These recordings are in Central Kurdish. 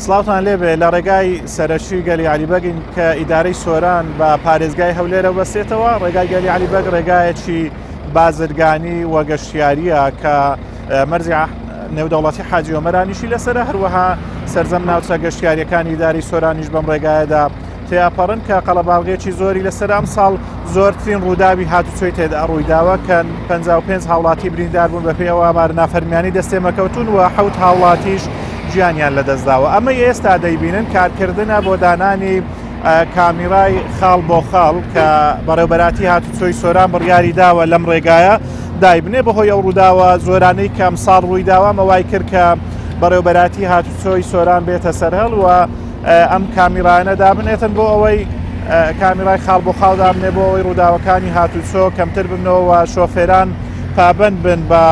سڵاوتان لێبێ لە ڕێگای سەرەکی گەلی عەلیبەگین کە ئیدارەی سۆران بە پارێزگای هەولێرە بەسێتەوە. ڕێگای گەلی عەلیبەگ ڕێگایەکی بازرگانی و گەشتیاریە کە مەرجی نێودەوڵەتی حاجی ئۆمەرانیشی لەسەرە، هەروەها سەرجەم ناوچە گەشتیاریەکانی ئیداری سۆرانیش بەم ڕێگایەدا تێپەڕن کە قەڵەباڵغێکی زۆری لەسەر ئەم ساڵ زۆرترین ڕووداوی هاتوچۆی تێدا ڕوویداوە کە 55 هاوڵاتی بریندار بوون بە پێی ئەوە نافەرمیانی دەستێمەکەوتون و 7 هاوڵاتیش گیانیان لەدەستداوە. ئەمە ئێستا دەیبینن کارکردنە بۆ دانانی کامیرای خاڵ بۆ خاڵ کە بەڕێوبەراتی هاتوچۆی سۆران بڕیاری داوە لەم ڕێگایە دایبنێ بەهۆی ئەو ڕووداوە زۆرانەی کە ئەمساڵ ڕوویداوە مەوای کرد کە بەڕێوبەراتی هاتوچۆی سۆران بێتە سەرهەڵ و ئەم کامیرانە دابنێتن بۆ ئەوەی کامیرای خاڵ بۆ خاڵ دابنێ بۆ ئەوەی ڕووداوەکانی هاتوچۆ کەمتر بنەوە و شۆفێران پابند بن بە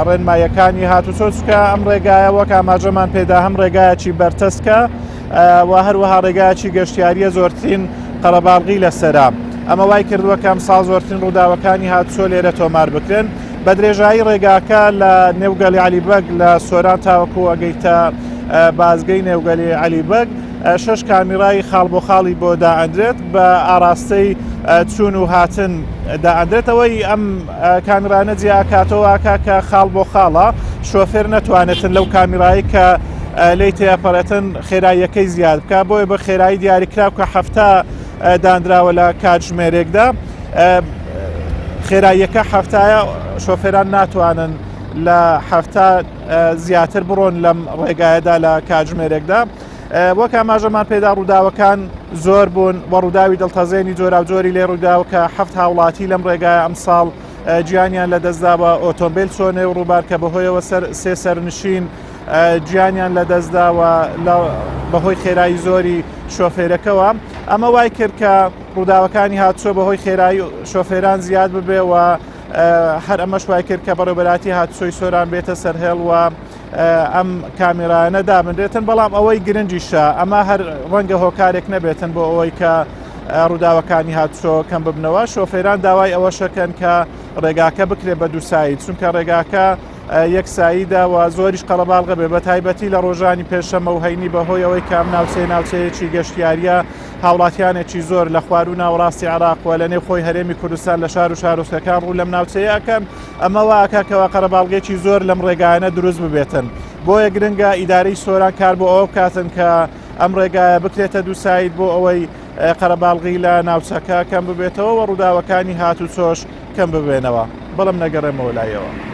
ڕێنمایەکانی هاتوچۆ چکە ئەم ڕێگایە وەک ئاماژەمان پێدا هەم ڕێگایەکی بەرتەسکە و هەروەها ڕێگایەکی گەشتیاریە زۆرترین قەڵەباڵغی لەسەرا. ئەمە وای کردووە کە ئەمساڵ زۆرترین ڕووداوەکانی هاتوچۆ لێرە تۆمار بکرێن. بە درێژایی ڕێگاکە لە نێوگەلی عەلیبەگ لە سۆران تاوەکو ئەگەیتە بازگەی نێوگەلی عەلیبەگ 6 کامیرای خاڵ بۆ خاڵی بۆ دائەندرێت بە ئاراستەی چوون و هاتن دائەندرێتەوەی ئەم کامیرانە جیاکاتەوە کە خاڵ بۆ خاڵە شۆفێر نەتوانێتن لەو کامیرایی کە لی تێپەڕێتن خێراییەکەی زیاد بکە بۆیە بە خێرایی دیاریکراو کە هەفتە دانراوە لە کاتژمێرێکدا خێراییەکە هەفتایە شۆفێران ناتوانن لە هەفتە زیاتر بڕۆن لەم ڕێگایەدا لە کاتژمێرێکدا. وەک ئاماژەمان پێدا ڕووداوەکان زۆر بوون و ڕووداوی دڵتەزێنی جۆراوجۆری لێ ڕووداوە کە 7 هاوڵاتی لەم ڕێگایە ئەمساڵ گیانیان لەدەستدا بە ئۆتۆمبیل چۆنێ و ڕووبار کە بەهۆیەوە سێ سەرنشین گیانیان لەدەستداوە بەهۆی خێرایی زۆری شۆفێرەکەوە. ئەمە وای کرد کە ڕووداوەکانی هاتوچۆ بەهۆی خێرایی شۆفێران زیاد ببێ و هەر ئەمەش وای کرد کە بەڕێوبەراتی هاتوچۆی سۆران بێتە سەرهێڵ و ئەم کامێرانە دابنرێتن. بەڵام ئەوەی گرنگیشە ئەمە هەر ڕەنگە هۆکارێک نەبێتن بۆ ئەوەی کە ڕووداوەکانی هاتوچۆ کەم ببنەوە. شۆفێران داوای ئەوە شەکەن کە ڕێگاکە بکرێت بە دووسایی، چونکە ڕێگاکە یەکساییدا و زۆریش قەڵەباڵغە بێ بە تایبەتی لە ڕۆژانی پێشەمە و هەینی بەهۆی ئەوەی کام ناوچەیەکی گەشتیاریە هاوڵاتیانێکی زۆر لە خوار و ناوەڕاستی عێراق و لە نێو خۆی هەرێمی کوردستان لە شار و شارۆچکەکان ڕوو لەم ناوچەیەکەن. ئەمە واکەکەوە قەڵەباڵغێکی زۆر لەم ڕێگایانە دروست ببێتن. بۆیە گرنگە ئیدارەی سۆران کار بۆ ئەوە بکاتن کە ئەم ڕێگایە بکرێتە دووسایت بۆ ئەوەی قەڵەباڵغی لە ناوچەکە کەم ببێتەوە و ڕووداوەکانی هاتوچۆش کەم ببێنەوە. بەڵام نەگەڕێمەوە لایەوە.